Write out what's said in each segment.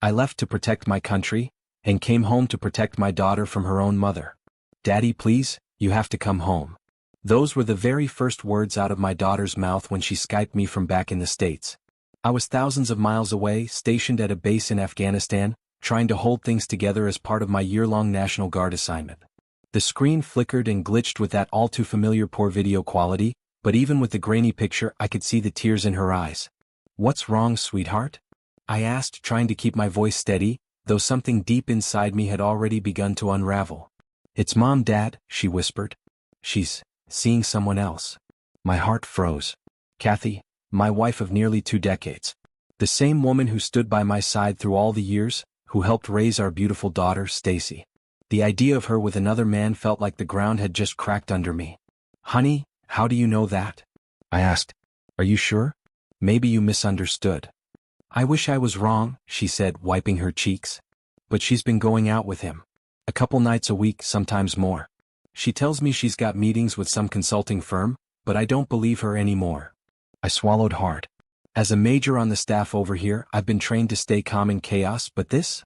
I left to protect my country, and came home to protect my daughter from her own mother. Daddy, please, you have to come home. Those were the very first words out of my daughter's mouth when she Skyped me from back in the States. I was thousands of miles away, stationed at a base in Afghanistan, trying to hold things together as part of my year-long National Guard assignment. The screen flickered and glitched with that all-too-familiar poor video quality, but even with the grainy picture I could see the tears in her eyes. "What's wrong, sweetheart?" I asked, trying to keep my voice steady, though something deep inside me had already begun to unravel. "It's Mom, Dad," she whispered. "She's seeing someone else." My heart froze. Kathy, my wife of nearly 2 decades. The same woman who stood by my side through all the years, who helped raise our beautiful daughter, Stacy. The idea of her with another man felt like the ground had just cracked under me. "Honey, how do you know that?" I asked. "Are you sure? Maybe you misunderstood." "I wish I was wrong," she said, wiping her cheeks. "But she's been going out with him. A couple nights a week, sometimes more. She tells me she's got meetings with some consulting firm, but I don't believe her anymore." I swallowed hard. As a major on the staff over here, I've been trained to stay calm in chaos, but this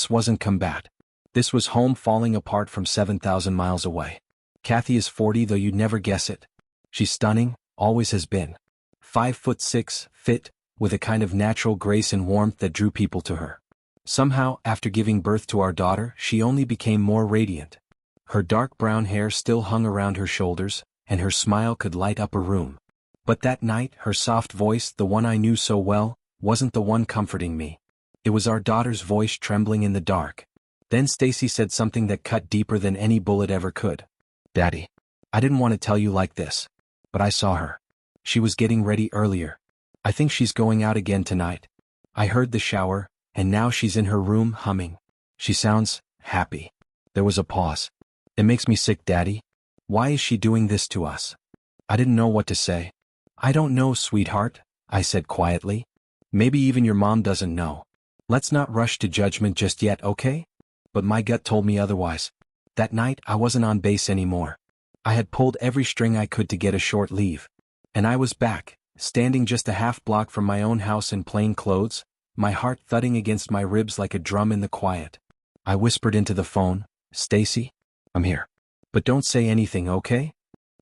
wasn't combat. This was home falling apart from 7,000 miles away. Kathy is 40, though you'd never guess it. She's stunning, always has been. 5'6", fit, with a kind of natural grace and warmth that drew people to her. Somehow, after giving birth to our daughter, she only became more radiant. Her dark brown hair still hung around her shoulders, and her smile could light up a room. But that night, her soft voice, the one I knew so well, wasn't the one comforting me. It was our daughter's voice trembling in the dark. Then Stacy said something that cut deeper than any bullet ever could. "Daddy, I didn't want to tell you like this, but I saw her. She was getting ready earlier. I think she's going out again tonight. I heard the shower, and now she's in her room humming. She sounds happy." There was a pause. "It makes me sick, Daddy. Why is she doing this to us?" I didn't know what to say. "I don't know, sweetheart," I said quietly. "Maybe even your mom doesn't know. Let's not rush to judgment just yet, okay?" But my gut told me otherwise. That night, I wasn't on base anymore. I had pulled every string I could to get a short leave. And I was back, standing just a half block from my own house in plain clothes, my heart thudding against my ribs like a drum in the quiet. I whispered into the phone, "Stacy, I'm here. But don't say anything, okay?"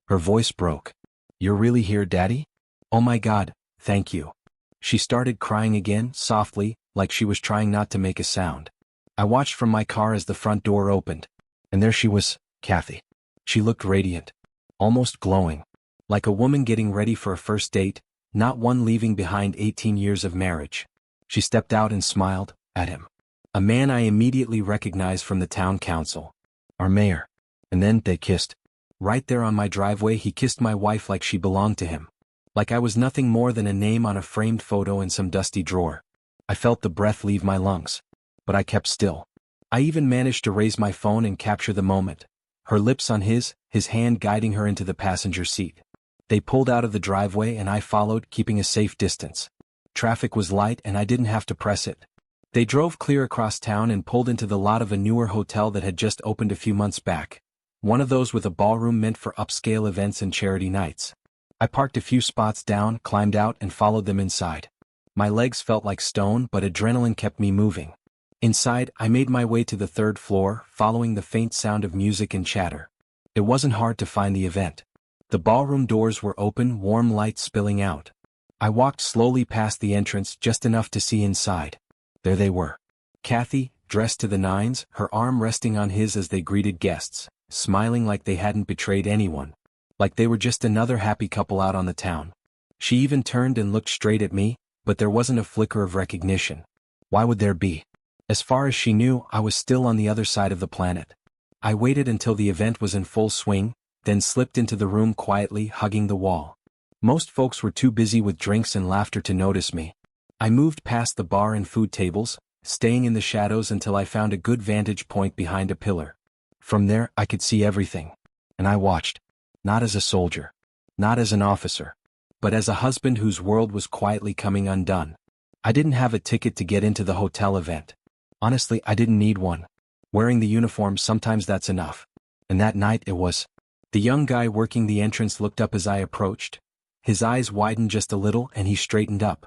Her voice broke. "You're really here, Daddy? Oh my God, thank you." She started crying again, softly, like she was trying not to make a sound. I watched from my car as the front door opened. And there she was, Kathy. She looked radiant. Almost glowing. Like a woman getting ready for a first date, not one leaving behind 18 years of marriage. She stepped out and smiled at him. A man I immediately recognized from the town council. Our mayor. And then they kissed. Right there on my driveway, he kissed my wife like she belonged to him. Like I was nothing more than a name on a framed photo in some dusty drawer. I felt the breath leave my lungs. But I kept still. I even managed to raise my phone and capture the moment. Her lips on his hand guiding her into the passenger seat. They pulled out of the driveway and I followed, keeping a safe distance. Traffic was light and I didn't have to press it. They drove clear across town and pulled into the lot of a newer hotel that had just opened a few months back. One of those with a ballroom meant for upscale events and charity nights. I parked a few spots down, climbed out, and followed them inside. My legs felt like stone, but adrenaline kept me moving. Inside, I made my way to the 3rd floor, following the faint sound of music and chatter. It wasn't hard to find the event. The ballroom doors were open, warm light spilling out. I walked slowly past the entrance, just enough to see inside. There they were. Kathy, dressed to the nines, her arm resting on his as they greeted guests, smiling like they hadn't betrayed anyone. Like they were just another happy couple out on the town. She even turned and looked straight at me, but there wasn't a flicker of recognition. Why would there be? As far as she knew, I was still on the other side of the planet. I waited until the event was in full swing, then slipped into the room quietly, hugging the wall. Most folks were too busy with drinks and laughter to notice me. I moved past the bar and food tables, staying in the shadows until I found a good vantage point behind a pillar. From there, I could see everything. And I watched. Not as a soldier. Not as an officer. But as a husband whose world was quietly coming undone. I didn't have a ticket to get into the hotel event. Honestly, I didn't need one. Wearing the uniform, sometimes that's enough. And that night it was. The young guy working the entrance looked up as I approached. His eyes widened just a little and he straightened up.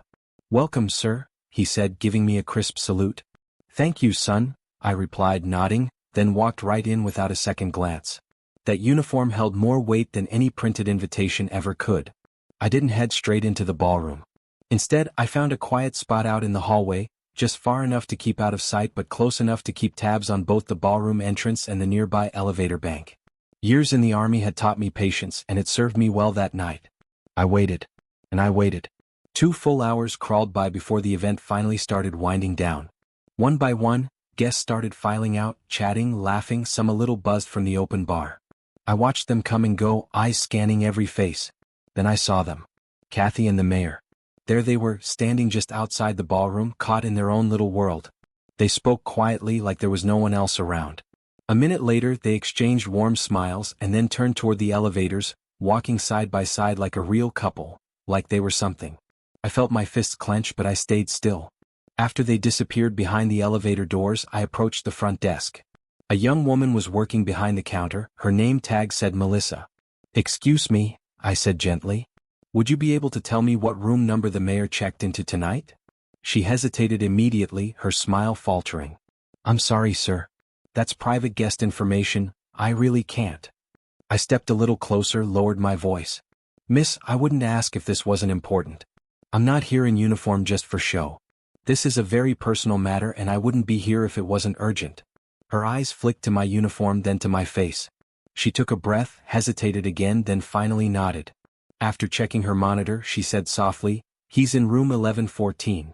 "Welcome, sir," he said, giving me a crisp salute. Thank you, son, I replied, nodding, then walked right in without a second glance. That uniform held more weight than any printed invitation ever could. I didn't head straight into the ballroom. Instead, I found a quiet spot out in the hallway, just far enough to keep out of sight but close enough to keep tabs on both the ballroom entrance and the nearby elevator bank. Years in the army had taught me patience, and it served me well that night. I waited. And I waited. 2 full hours crawled by before the event finally started winding down. One by one, guests started filing out, chatting, laughing, some a little buzzed from the open bar. I watched them come and go, eyes scanning every face. Then I saw them. Kathy and the mayor. There they were, standing just outside the ballroom, caught in their own little world. They spoke quietly like there was no one else around. A minute later, they exchanged warm smiles and then turned toward the elevators, walking side by side like a real couple, like they were something. I felt my fists clench, but I stayed still. After they disappeared behind the elevator doors, I approached the front desk. A young woman was working behind the counter. Her name tag said Melissa. "Excuse me," I said gently. "Would you be able to tell me what room number the mayor checked into tonight?" She hesitated immediately, her smile faltering. "I'm sorry, sir. That's private guest information. I really can't." I stepped a little closer, lowered my voice. "Miss, I wouldn't ask if this wasn't important. I'm not here in uniform just for show. This is a very personal matter, and I wouldn't be here if it wasn't urgent." Her eyes flicked to my uniform, then to my face. She took a breath, hesitated again, then finally nodded. After checking her monitor, she said softly, "He's in room 1114.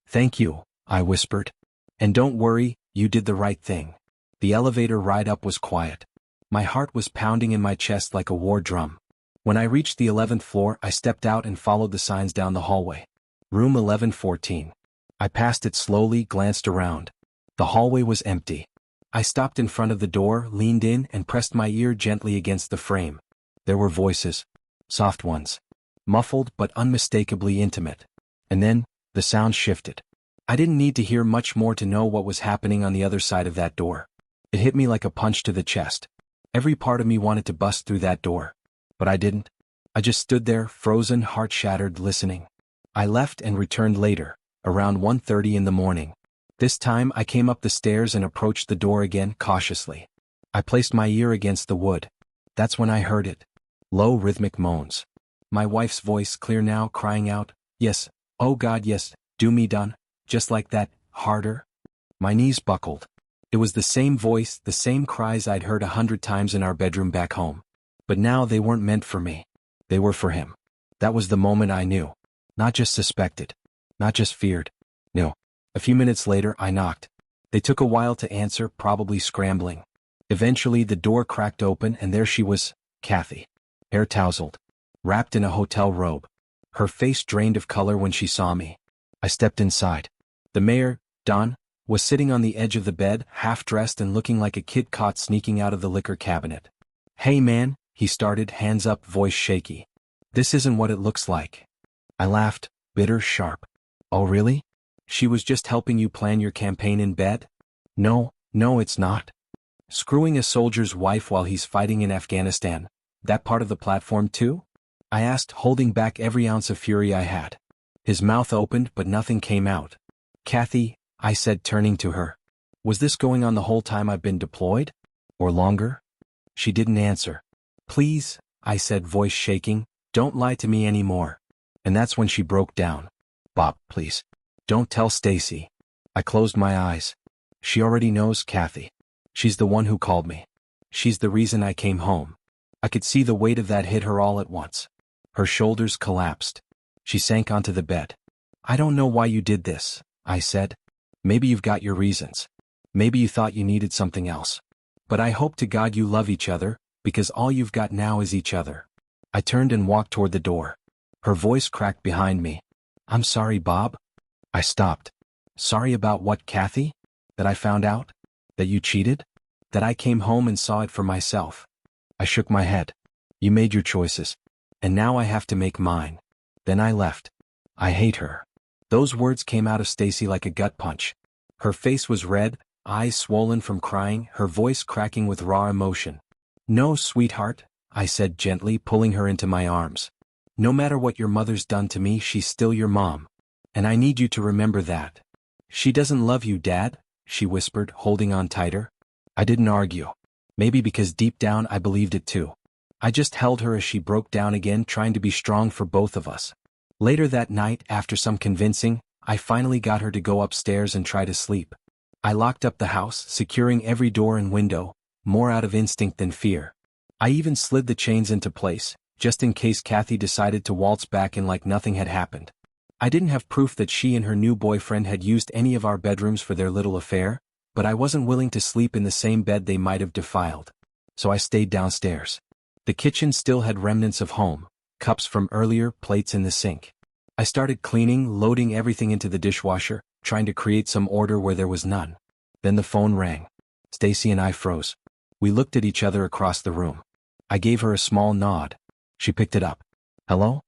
"Thank you," I whispered. "And don't worry, you did the right thing." The elevator ride up was quiet. My heart was pounding in my chest like a war drum. When I reached the 11th floor, I stepped out and followed the signs down the hallway. Room 1114. I passed it slowly, glanced around. The hallway was empty. I stopped in front of the door, leaned in, and pressed my ear gently against the frame. There were voices. Soft ones. Muffled but unmistakably intimate. And then, the sound shifted. I didn't need to hear much more to know what was happening on the other side of that door. It hit me like a punch to the chest. Every part of me wanted to bust through that door. But I didn't. I just stood there, frozen, heart-shattered, listening. I left and returned later, around 1:30 in the morning. This time I came up the stairs and approached the door again, cautiously. I placed my ear against the wood. That's when I heard it. Low, rhythmic moans. My wife's voice, clear now, crying out, "Yes, oh God, yes, do me done," just like that, harder. My knees buckled. It was the same voice, the same cries I'd heard 100 times in our bedroom back home. But now they weren't meant for me. They were for him. That was the moment I knew. Not just suspected. Not just feared. No. A few minutes later, I knocked. They took a while to answer, probably scrambling. Eventually, the door cracked open and there she was, Kathy. Hair tousled. Wrapped in a hotel robe. Her face drained of color when she saw me. I stepped inside. The mayor, Don, was sitting on the edge of the bed, half-dressed and looking like a kid caught sneaking out of the liquor cabinet. "Hey man," he started, hands up, voice shaky. "This isn't what it looks like." I laughed, bitter, sharp. "Oh really? She was just helping you plan your campaign in bed?" No, it's not." "Screwing a soldier's wife while he's fighting in Afghanistan, that part of the platform too?" I asked, holding back every ounce of fury I had. His mouth opened but nothing came out. "Kathy," I said, turning to her. "Was this going on the whole time I've been deployed? Or longer?" She didn't answer. "Please," I said, voice shaking, "don't lie to me anymore." And that's when she broke down. "Bob, please. Don't tell Stacy." I closed my eyes. She already knows, Kathy. She's the one who called me. She's the reason I came home. I could see the weight of that hit her all at once. Her shoulders collapsed. She sank onto the bed. "I don't know why you did this," I said. "Maybe you've got your reasons. Maybe you thought you needed something else. But I hope to God you love each other, because all you've got now is each other." I turned and walked toward the door. Her voice cracked behind me. "I'm sorry, Bob." I stopped. "Sorry about what, Kathy? That I found out? That you cheated? That I came home and saw it for myself?" I shook my head. "You made your choices. And now I have to make mine." Then I left. "I hate her." Those words came out of Stacy like a gut punch. Her face was red, eyes swollen from crying, her voice cracking with raw emotion. "No, sweetheart," I said gently, pulling her into my arms. "No matter what your mother's done to me, she's still your mom. And I need you to remember that. She doesn't love you, Dad. she whispered, holding on tighter. I didn't argue. Maybe because deep down I believed it too. I just held her as she broke down again, trying to be strong for both of us. Later that night, after some convincing, I finally got her to go upstairs and try to sleep. I locked up the house, securing every door and window, more out of instinct than fear. I even slid the chains into place, just in case Kathy decided to waltz back in like nothing had happened. I didn't have proof that she and her new boyfriend had used any of our bedrooms for their little affair, but I wasn't willing to sleep in the same bed they might have defiled. So I stayed downstairs. The kitchen still had remnants of home, cups from earlier, plates in the sink. I started cleaning, loading everything into the dishwasher, trying to create some order where there was none. Then the phone rang. Stacy and I froze. We looked at each other across the room. I gave her a small nod. She picked it up. Hello?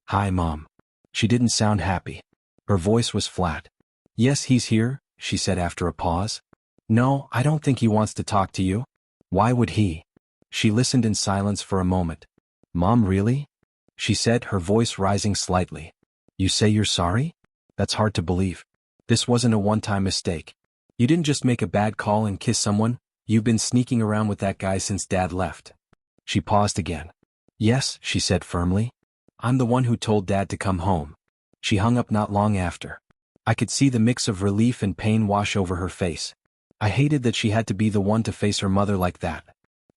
Hi, Mom. She didn't sound happy. Her voice was flat. Yes, he's here, she said after a pause. No, I don't think he wants to talk to you. Why would he? She listened in silence for a moment. Mom, really? She said, her voice rising slightly. You say you're sorry? That's hard to believe. This wasn't a one-time mistake. You didn't just make a bad call and kiss someone, you've been sneaking around with that guy since Dad left. She paused again. Yes, she said firmly. I'm the one who told Dad to come home. She hung up not long after. I could see the mix of relief and pain wash over her face. I hated that she had to be the one to face her mother like that.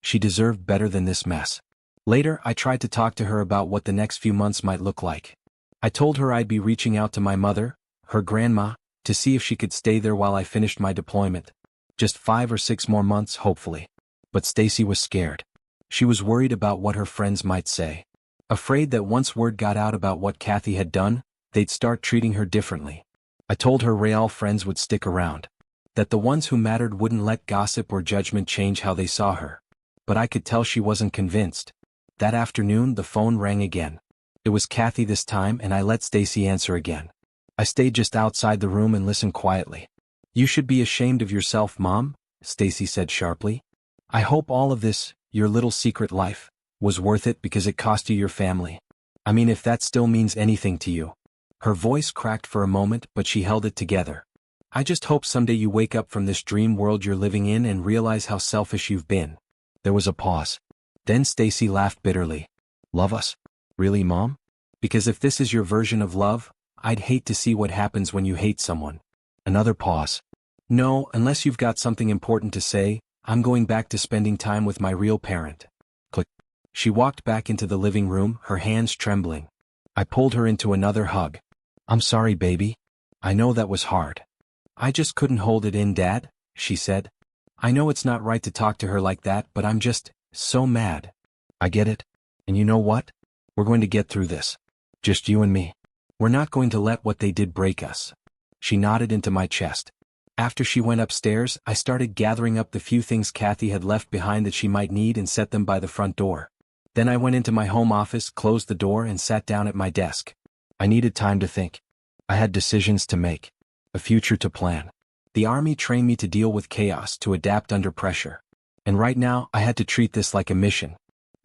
She deserved better than this mess. Later, I tried to talk to her about what the next few months might look like. I told her I'd be reaching out to my mother, her grandma, to see if she could stay there while I finished my deployment. Just 5 or 6 more months, hopefully. But Stacy was scared. She was worried about what her friends might say. Afraid that once word got out about what Kathy had done, they'd start treating her differently. I told her real friends would stick around. That the ones who mattered wouldn't let gossip or judgment change how they saw her. But I could tell she wasn't convinced. That afternoon, the phone rang again. It was Kathy this time, and I let Stacy answer again. I stayed just outside the room and listened quietly. You should be ashamed of yourself, Mom, Stacy said sharply. I hope all of this, your little secret life, was worth it because it cost you your family. I mean, if that still means anything to you. Her voice cracked for a moment, but she held it together. I just hope someday you wake up from this dream world you're living in and realize how selfish you've been. There was a pause. Then Stacy laughed bitterly. Love us? Really, Mom? Because if this is your version of love, I'd hate to see what happens when you hate someone. Another pause. No, unless you've got something important to say, I'm going back to spending time with my real parent. Click. She walked back into the living room, her hands trembling. I pulled her into another hug. I'm sorry, baby. I know that was hard. I just couldn't hold it in, Dad, she said. I know it's not right to talk to her like that, but I'm just so mad. I get it. And you know what? We're going to get through this. Just you and me. We're not going to let what they did break us. She nodded into my chest. After she went upstairs, I started gathering up the few things Kathy had left behind that she might need and set them by the front door. Then I went into my home office, closed the door, and sat down at my desk. I needed time to think. I had decisions to make. A future to plan. The Army trained me to deal with chaos, to adapt under pressure. And right now, I had to treat this like a mission.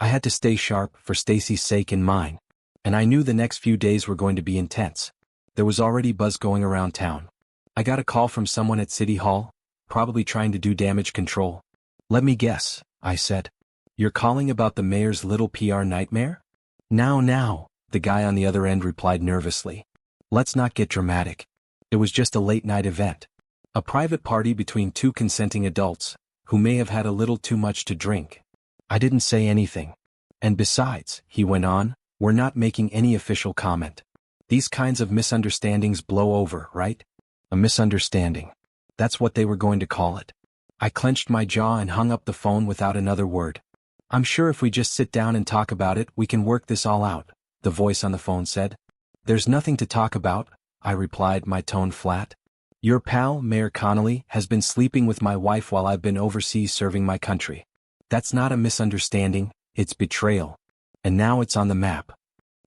I had to stay sharp, for Stacy's sake and mine. And I knew the next few days were going to be intense. There was already buzz going around town. I got a call from someone at City Hall, probably trying to do damage control. Let me guess, I said. You're calling about the mayor's little PR nightmare? Now, the guy on the other end replied nervously. Let's not get dramatic. It was just a late-night event. A private party between 2 consenting adults, who may have had a little too much to drink. I didn't say anything. And besides, he went on, we're not making any official comment. These kinds of misunderstandings blow over, right? A misunderstanding. That's what they were going to call it. I clenched my jaw and hung up the phone without another word. I'm sure if we just sit down and talk about it, we can work this all out, the voice on the phone said. There's nothing to talk about, I replied, my tone flat. Your pal, Mayor Connolly, has been sleeping with my wife while I've been overseas serving my country. That's not a misunderstanding, it's betrayal. And now it's on the map.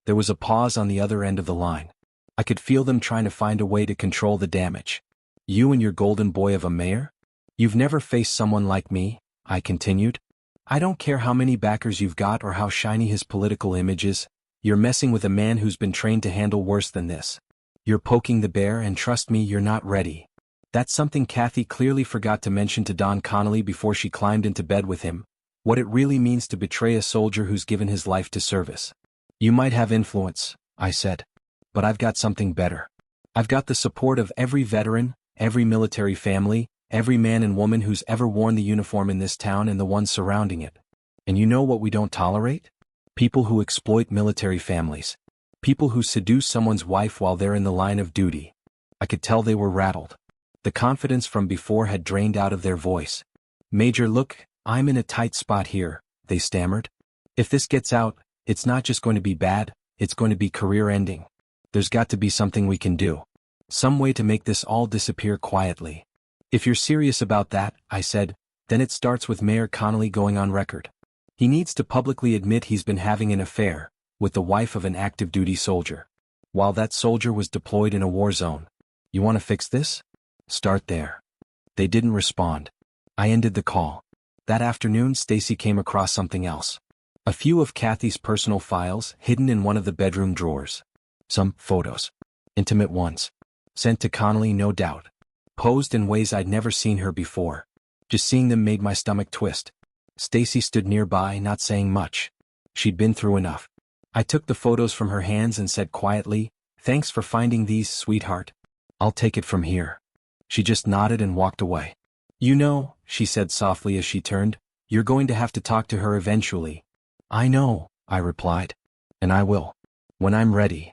There was a pause on the other end of the line. I could feel them trying to find a way to control the damage. You and your golden boy of a mayor? You've never faced someone like me, I continued. I don't care how many backers you've got or how shiny his political image is. You're messing with a man who's been trained to handle worse than this. You're poking the bear, and trust me, you're not ready. That's something Kathy clearly forgot to mention to Don Connolly before she climbed into bed with him, what it really means to betray a soldier who's given his life to service. You might have influence, I said. But I've got something better. I've got the support of every veteran, every military family, every man and woman who's ever worn the uniform in this town and the ones surrounding it. And you know what we don't tolerate? People who exploit military families. People who seduce someone's wife while they're in the line of duty. I could tell they were rattled. The confidence from before had drained out of their voice. Major, look, I'm in a tight spot here, they stammered. If this gets out, it's not just going to be bad, it's going to be career-ending. There's got to be something we can do. Some way to make this all disappear quietly. If you're serious about that, I said, then it starts with Mayor Connolly going on record. He needs to publicly admit he's been having an affair with the wife of an active-duty soldier, while that soldier was deployed in a war zone. You want to fix this? Start there. They didn't respond. I ended the call. That afternoon, Stacy came across something else. A few of Kathy's personal files hidden in one of the bedroom drawers. Some photos. Intimate ones. Sent to Connolly, no doubt. Posed in ways I'd never seen her before. Just seeing them made my stomach twist. Stacy stood nearby, not saying much. She'd been through enough. I took the photos from her hands and said quietly, "Thanks for finding these, sweetheart. I'll take it from here." She just nodded and walked away. "You know," she said softly as she turned, "you're going to have to talk to her eventually." "I know," I replied. "And I will. When I'm ready."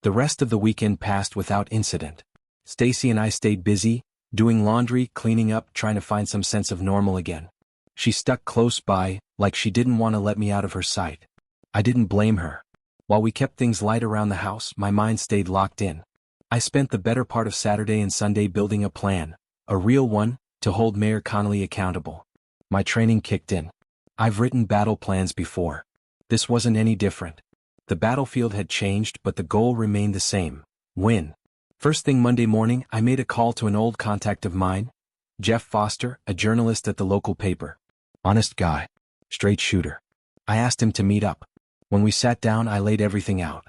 The rest of the weekend passed without incident. Stacy and I stayed busy, doing laundry, cleaning up, trying to find some sense of normal again. She stuck close by, like she didn't want to let me out of her sight. I didn't blame her. While we kept things light around the house, my mind stayed locked in. I spent the better part of Saturday and Sunday building a plan, a real one, to hold Mayor Connolly accountable. My training kicked in. I've written battle plans before. This wasn't any different. The battlefield had changed, but the goal remained the same: win. First thing Monday morning, I made a call to an old contact of mine, Jeff Foster, a journalist at the local paper. Honest guy. Straight shooter. I asked him to meet up. When we sat down, I laid everything out.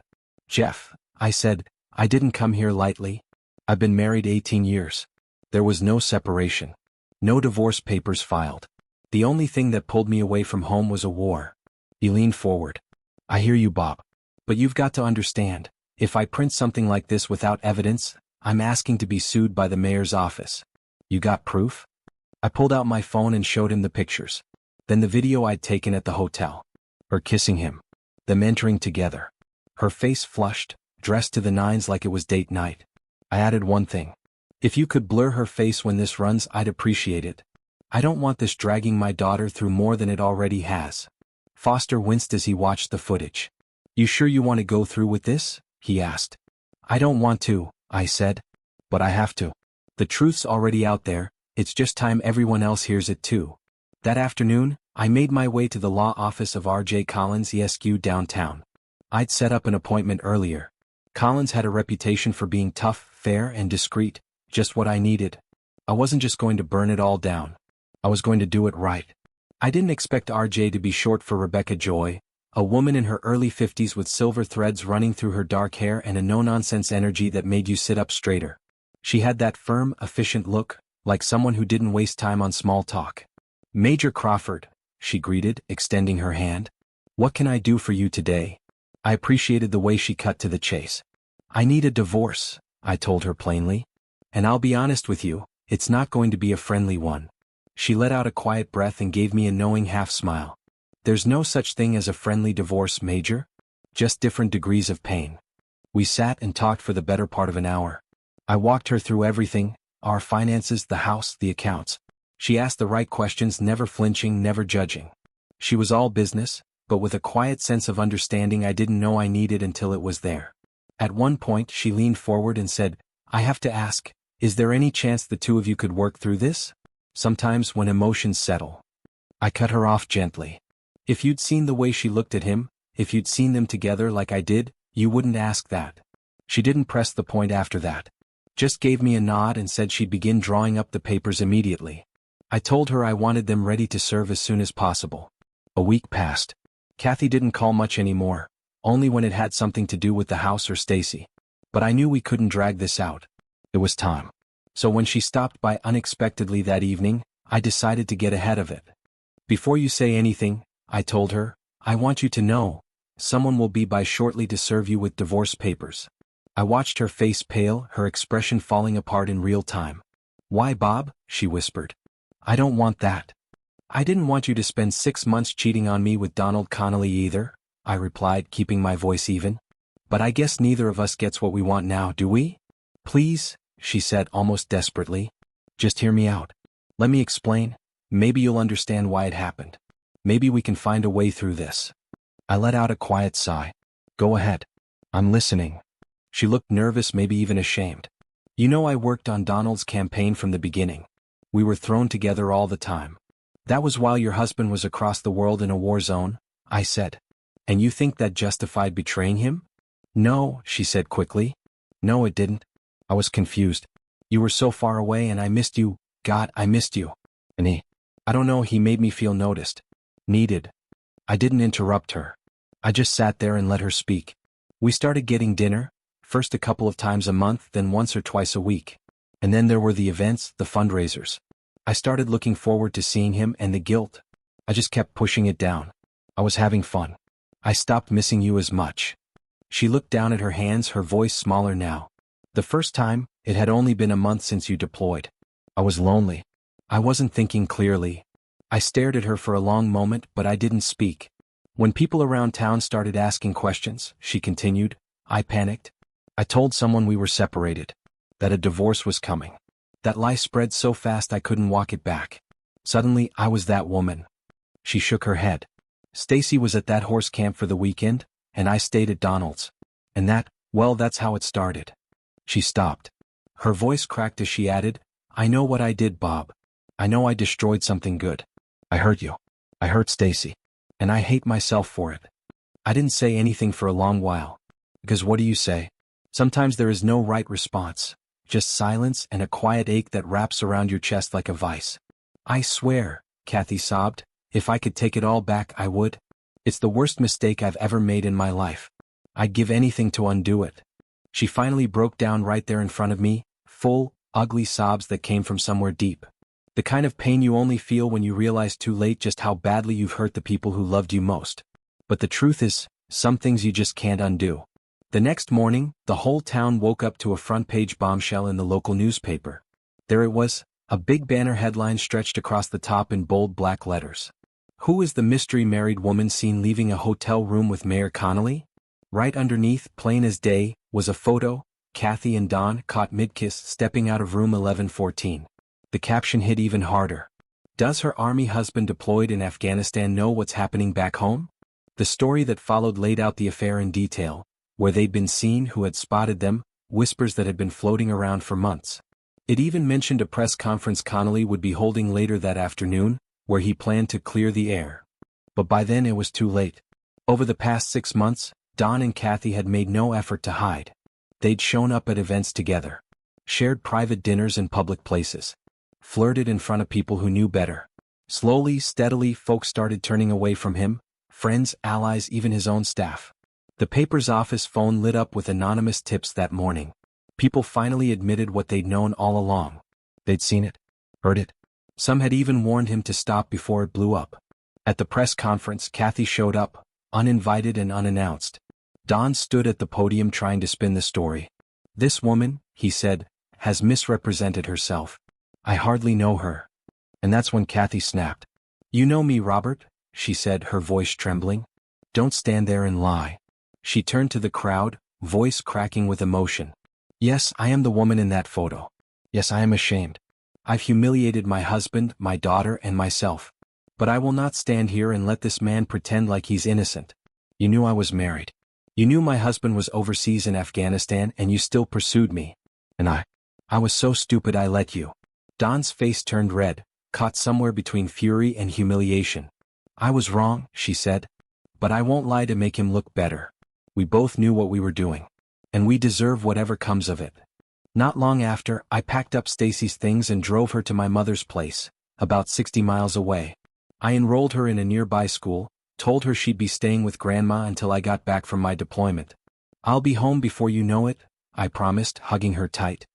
"Jeff," I said, "I didn't come here lightly. I've been married 18 years. There was no separation. No divorce papers filed. The only thing that pulled me away from home was a war." He leaned forward. "I hear you, Bob. But you've got to understand, if I print something like this without evidence, I'm asking to be sued by the mayor's office. You got proof?" I pulled out my phone and showed him the pictures. Then the video I'd taken at the hotel. Her kissing him. Them entering together. Her face flushed, dressed to the nines like it was date night. I added one thing. "If you could blur her face when this runs, I'd appreciate it. I don't want this dragging my daughter through more than it already has." Foster winced as he watched the footage. "You sure you want to go through with this?" he asked. "I don't want to," I said. "But I have to. The truth's already out there, it's just time everyone else hears it too." That afternoon, I made my way to the law office of R.J. Collins ESQ downtown. I'd set up an appointment earlier. Collins had a reputation for being tough, fair, and discreet, just what I needed. I wasn't just going to burn it all down. I was going to do it right. I didn't expect R.J. to be short for Rebecca Joy, a woman in her early 50s with silver threads running through her dark hair and a no-nonsense energy that made you sit up straighter. She had that firm, efficient look, like someone who didn't waste time on small talk. "Major Crawford," she greeted, extending her hand. "What can I do for you today?" I appreciated the way she cut to the chase. "I need a divorce," I told her plainly. "And I'll be honest with you, it's not going to be a friendly one." She let out a quiet breath and gave me a knowing half-smile. "There's no such thing as a friendly divorce, Major. Just different degrees of pain." We sat and talked for the better part of an hour. I walked her through everything, our finances, the house, the accounts. She asked the right questions, never flinching, never judging. She was all business, but with a quiet sense of understanding I didn't know I needed until it was there. At one point she leaned forward and said, "I have to ask, is there any chance the two of you could work through this? Sometimes when emotions settle." I cut her off gently. "If you'd seen the way she looked at him, if you'd seen them together like I did, you wouldn't ask that." She didn't press the point after that. Just gave me a nod and said she'd begin drawing up the papers immediately. I told her I wanted them ready to serve as soon as possible. A week passed. Kathy didn't call much anymore, only when it had something to do with the house or Stacy. But I knew we couldn't drag this out. It was time. So when she stopped by unexpectedly that evening, I decided to get ahead of it. Before you say anything, I told her, I want you to know, someone will be by shortly to serve you with divorce papers. I watched her face pale, her expression falling apart in real time. Why, Bob? She whispered. I don't want that. I didn't want you to spend 6 months cheating on me with Donald Connolly either, I replied, keeping my voice even. But I guess neither of us gets what we want now, do we? Please, she said almost desperately. Just hear me out. Let me explain. Maybe you'll understand why it happened. Maybe we can find a way through this. I let out a quiet sigh. Go ahead. I'm listening. She looked nervous, maybe even ashamed. You know, I worked on Donald's campaign from the beginning. We were thrown together all the time. That was while your husband was across the world in a war zone, I said. And you think that justified betraying him? No, she said quickly. No, it didn't. I was confused. You were so far away and I missed you. God, I missed you. And I don't know, he made me feel noticed. Needed. I didn't interrupt her. I just sat there and let her speak. We started getting dinner, first a couple of times a month, then once or twice a week. And then there were the events, the fundraisers. I started looking forward to seeing him, and the guilt. I just kept pushing it down. I was having fun. I stopped missing you as much. She looked down at her hands, her voice smaller now. The first time, it had only been a month since you deployed. I was lonely. I wasn't thinking clearly. I stared at her for a long moment, but I didn't speak. When people around town started asking questions, she continued, I panicked. I told someone we were separated. That a divorce was coming. That lie spread so fast I couldn't walk it back. Suddenly, I was that woman. She shook her head. Stacy was at that horse camp for the weekend, and I stayed at Donald's. And that's how it started. She stopped. Her voice cracked as she added, I know what I did, Bob. I know I destroyed something good. I hurt you. I hurt Stacy. And I hate myself for it. I didn't say anything for a long while. Because what do you say? Sometimes there is no right response. Just silence and a quiet ache that wraps around your chest like a vice. I swear, Kathy sobbed, if I could take it all back, I would. It's the worst mistake I've ever made in my life. I'd give anything to undo it. She finally broke down right there in front of me, full, ugly sobs that came from somewhere deep. The kind of pain you only feel when you realize too late just how badly you've hurt the people who loved you most. But the truth is, some things you just can't undo. The next morning, the whole town woke up to a front-page bombshell in the local newspaper. There it was, a big banner headline stretched across the top in bold black letters. Who is the mystery married woman seen leaving a hotel room with Mayor Connolly? Right underneath, plain as day, was a photo, Kathy and Don caught mid-kiss stepping out of room 1114. The caption hit even harder. Does her army husband deployed in Afghanistan know what's happening back home? The story that followed laid out the affair in detail, where they'd been seen, who had spotted them, whispers that had been floating around for months. It even mentioned a press conference Connolly would be holding later that afternoon, where he planned to clear the air. But by then it was too late. Over the past 6 months, Don and Kathy had made no effort to hide. They'd shown up at events together, shared private dinners in public places, flirted in front of people who knew better. Slowly, steadily, folks started turning away from him, friends, allies, even his own staff. The paper's office phone lit up with anonymous tips that morning. People finally admitted what they'd known all along. They'd seen it, heard it. Some had even warned him to stop before it blew up. At the press conference, Kathy showed up, uninvited and unannounced. Don stood at the podium trying to spin the story. This woman, he said, has misrepresented herself. I hardly know her. And that's when Kathy snapped. You know me, Robert, she said, her voice trembling. Don't stand there and lie. She turned to the crowd, voice cracking with emotion. Yes, I am the woman in that photo. Yes, I am ashamed. I've humiliated my husband, my daughter, and myself. But I will not stand here and let this man pretend like he's innocent. You knew I was married. You knew my husband was overseas in Afghanistan and you still pursued me. And I was so stupid I let you. Don's face turned red, caught somewhere between fury and humiliation. I was wrong, she said. But I won't lie to make him look better. We both knew what we were doing. And we deserve whatever comes of it. Not long after, I packed up Stacy's things and drove her to my mother's place, about 60 miles away. I enrolled her in a nearby school, told her she'd be staying with Grandma until I got back from my deployment. I'll be home before you know it, I promised, hugging her tight.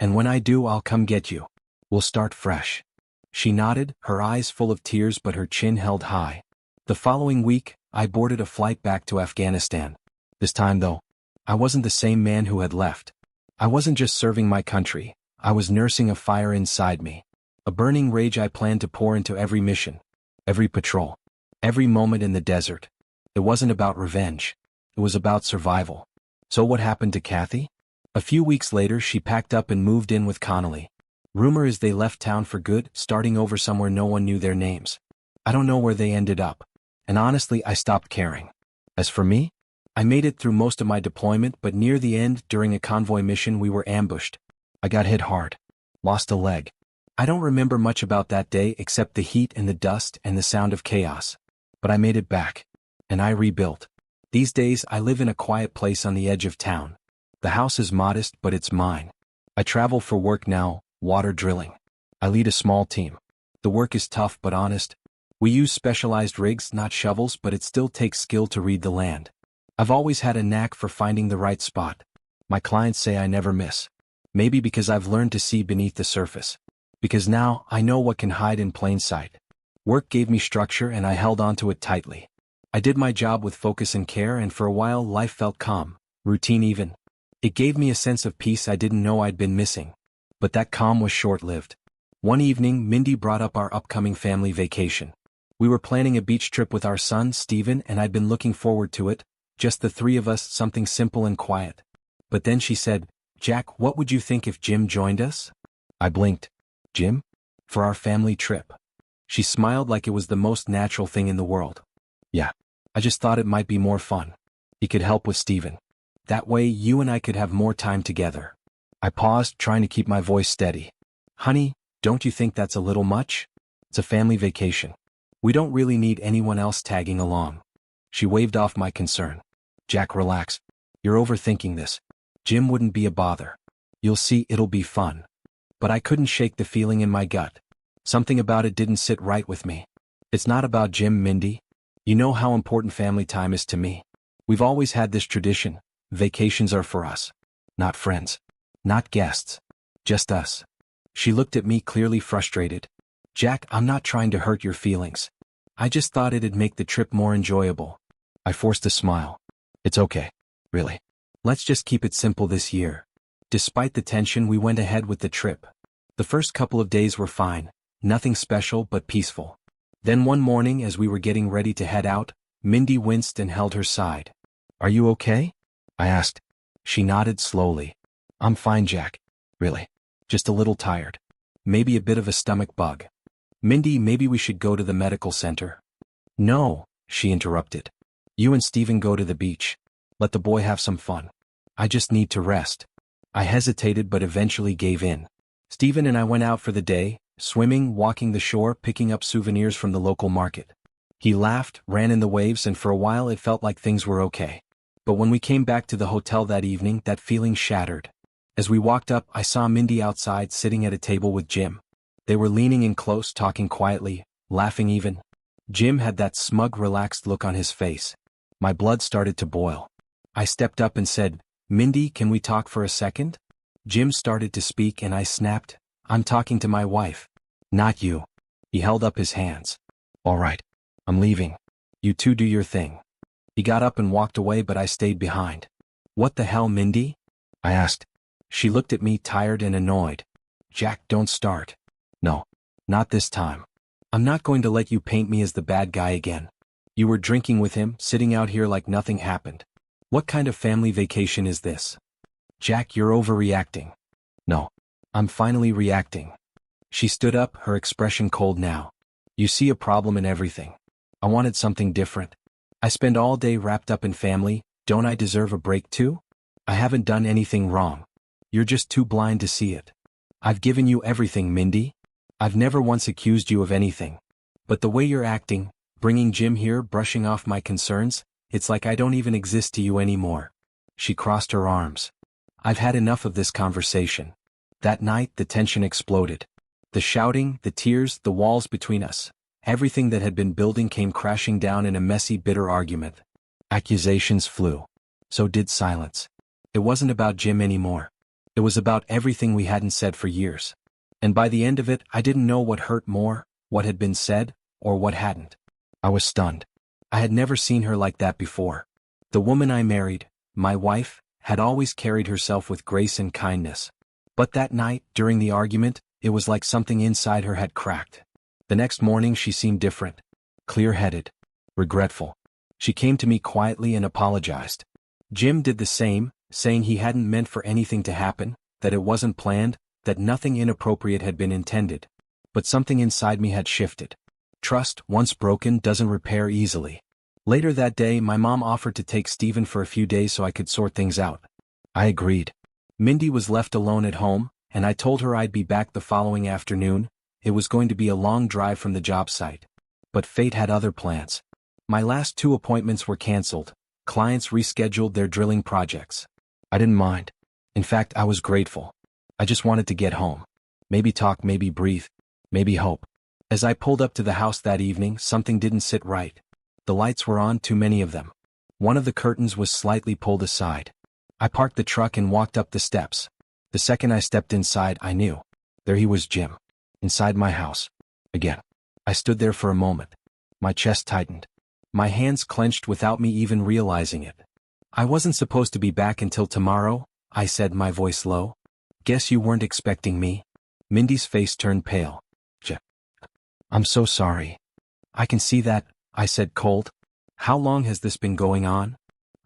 And when I do, I'll come get you. We'll start fresh." She nodded, her eyes full of tears but her chin held high. The following week, I boarded a flight back to Afghanistan. This time though, I wasn't the same man who had left. I wasn't just serving my country, I was nursing a fire inside me. A burning rage I planned to pour into every mission, every patrol, every moment in the desert. It wasn't about revenge. It was about survival. So what happened to Kathy? A few weeks later she packed up and moved in with Connolly. Rumor is they left town for good, starting over somewhere no one knew their names. I don't know where they ended up. And honestly, I stopped caring. As for me, I made it through most of my deployment, but near the end, during a convoy mission, we were ambushed. I got hit hard. Lost a leg. I don't remember much about that day except the heat and the dust and the sound of chaos. But I made it back. And I rebuilt. These days, I live in a quiet place on the edge of town. The house is modest, but it's mine. I travel for work now, water drilling. I lead a small team. The work is tough but honest. We use specialized rigs, not shovels, but it still takes skill to read the land. I've always had a knack for finding the right spot. My clients say I never miss. Maybe because I've learned to see beneath the surface. Because now, I know what can hide in plain sight. Work gave me structure and I held onto it tightly. I did my job with focus and care, and for a while life felt calm, routine even. It gave me a sense of peace I didn't know I'd been missing. But that calm was short-lived. One evening, Mindy brought up our upcoming family vacation. We were planning a beach trip with our son, Stephen, and I'd been looking forward to it, just the three of us, something simple and quiet. But then she said, "Jack, what would you think if Jim joined us?" I blinked. Jim? For our family trip? She smiled like it was the most natural thing in the world. Yeah. I just thought it might be more fun. He could help with Stephen. That way you and I could have more time together. I paused, trying to keep my voice steady. "Honey, don't you think that's a little much? It's a family vacation. We don't really need anyone else tagging along." She waved off my concern. "Jack, relax. You're overthinking this. Jim wouldn't be a bother. You'll see, it'll be fun." But I couldn't shake the feeling in my gut. Something about it didn't sit right with me. "It's not about Jim, Mindy. You know how important family time is to me. We've always had this tradition. Vacations are for us. Not friends. Not guests. Just us." She looked at me, clearly frustrated. "Jack, I'm not trying to hurt your feelings. I just thought it'd make the trip more enjoyable." I forced a smile. "It's okay. Really. Let's just keep it simple this year." Despite the tension, we went ahead with the trip. The first couple of days were fine, nothing special but peaceful. Then one morning, as we were getting ready to head out, Mindy winced and held her side. "Are you okay?" I asked. She nodded slowly. "I'm fine, Jack. Really. Just a little tired. Maybe a bit of a stomach bug." "Mindy, maybe we should go to the medical center." "No," she interrupted. "You and Stephen go to the beach. Let the boy have some fun. I just need to rest." I hesitated but eventually gave in. Stephen and I went out for the day, swimming, walking the shore, picking up souvenirs from the local market. He laughed, ran in the waves, and for a while it felt like things were okay. But when we came back to the hotel that evening, that feeling shattered. As we walked up, I saw Mindy outside sitting at a table with Jim. They were leaning in close, talking quietly, laughing even. Jim had that smug, relaxed look on his face. My blood started to boil. I stepped up and said, "Mindy, can we talk for a second?" Jim started to speak and I snapped, "I'm talking to my wife. Not you." He held up his hands. "All right. I'm leaving. You two do your thing." He got up and walked away, but I stayed behind. "What the hell, Mindy?" I asked. She looked at me, tired and annoyed. "Jack, don't start." "No. Not this time. I'm not going to let you paint me as the bad guy again. You were drinking with him, sitting out here like nothing happened. What kind of family vacation is this?" "Jack, you're overreacting." "No. I'm finally reacting." She stood up, her expression cold now. "You see a problem in everything. I wanted something different. I spend all day wrapped up in family. Don't I deserve a break too? I haven't done anything wrong. You're just too blind to see it. I've given you everything, Mindy. I've never once accused you of anything. But the way you're acting, bringing Jim here, brushing off my concerns, it's like I don't even exist to you anymore." She crossed her arms. "I've had enough of this conversation." That night, the tension exploded. The shouting, the tears, the walls between us. Everything that had been building came crashing down in a messy, bitter argument. Accusations flew. So did silence. It wasn't about Jim anymore. It was about everything we hadn't said for years. And by the end of it, I didn't know what hurt more, what had been said, or what hadn't. I was stunned. I had never seen her like that before. The woman I married, my wife, had always carried herself with grace and kindness. But that night, during the argument, it was like something inside her had cracked. The next morning she seemed different. Clear-headed. Regretful. She came to me quietly and apologized. Jim did the same, saying he hadn't meant for anything to happen, that it wasn't planned, that nothing inappropriate had been intended. But something inside me had shifted. Trust, once broken, doesn't repair easily. Later that day, my mom offered to take Stephen for a few days so I could sort things out. I agreed. Mindy was left alone at home, and I told her I'd be back the following afternoon. It was going to be a long drive from the job site. But fate had other plans. My last 2 appointments were canceled. Clients rescheduled their drilling projects. I didn't mind. In fact, I was grateful. I just wanted to get home. Maybe talk, maybe breathe, maybe hope. As I pulled up to the house that evening, something didn't sit right. The lights were on, too many of them. One of the curtains was slightly pulled aside. I parked the truck and walked up the steps. The second I stepped inside, I knew. There he was, Jim. Inside my house. Again. I stood there for a moment. My chest tightened. My hands clenched without me even realizing it. I wasn't supposed to be back until tomorrow, I said, my voice low. Guess you weren't expecting me? Mindy's face turned pale. I'm so sorry. I can see that, I said, cold. How long has this been going on?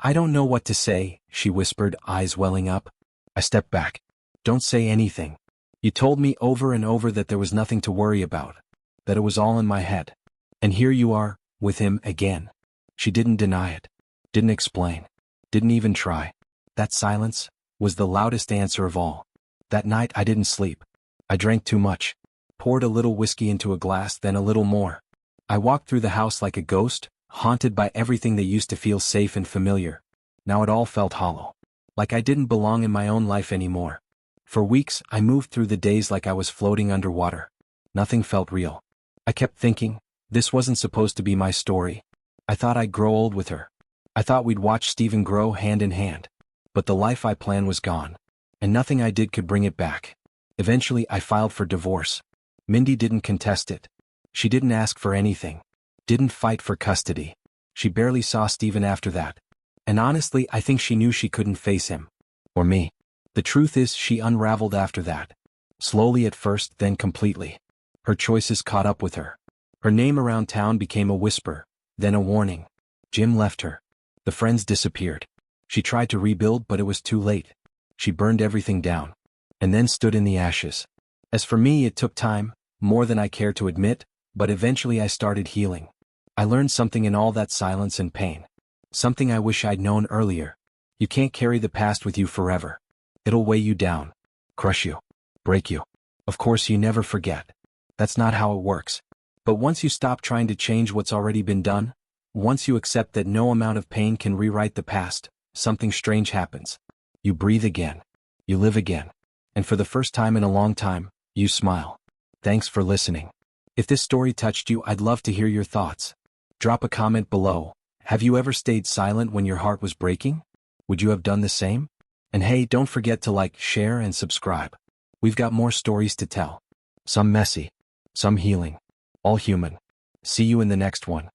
I don't know what to say, she whispered, eyes welling up. I stepped back. Don't say anything. You told me over and over that there was nothing to worry about, that it was all in my head. And here you are, with him again. She didn't deny it, didn't explain, didn't even try. That silence was the loudest answer of all. That night I didn't sleep. I drank too much, poured a little whiskey into a glass, then a little more. I walked through the house like a ghost, haunted by everything that used to feel safe and familiar. Now it all felt hollow. Like I didn't belong in my own life anymore. For weeks, I moved through the days like I was floating underwater. Nothing felt real. I kept thinking, this wasn't supposed to be my story. I thought I'd grow old with her. I thought we'd watch Stephen grow hand in hand. But the life I planned was gone. And nothing I did could bring it back. Eventually, I filed for divorce. Mindy didn't contest it. She didn't ask for anything. Didn't fight for custody. She barely saw Stephen after that. And honestly, I think she knew she couldn't face him. Or me. The truth is, she unraveled after that. Slowly at first, then completely. Her choices caught up with her. Her name around town became a whisper, then a warning. Jim left her. The friends disappeared. She tried to rebuild, but it was too late. She burned everything down. And then stood in the ashes. As for me, it took time, more than I care to admit, but eventually I started healing. I learned something in all that silence and pain. Something I wish I'd known earlier. You can't carry the past with you forever. It'll weigh you down, crush you, break you. Of course, you never forget. That's not how it works. But once you stop trying to change what's already been done, once you accept that no amount of pain can rewrite the past, something strange happens. You breathe again. You live again. And for the first time in a long time, you smile. Thanks for listening. If this story touched you, I'd love to hear your thoughts. Drop a comment below. Have you ever stayed silent when your heart was breaking? Would you have done the same? And hey, don't forget to like, share, and subscribe. We've got more stories to tell. Some messy, some healing, all human. See you in the next one.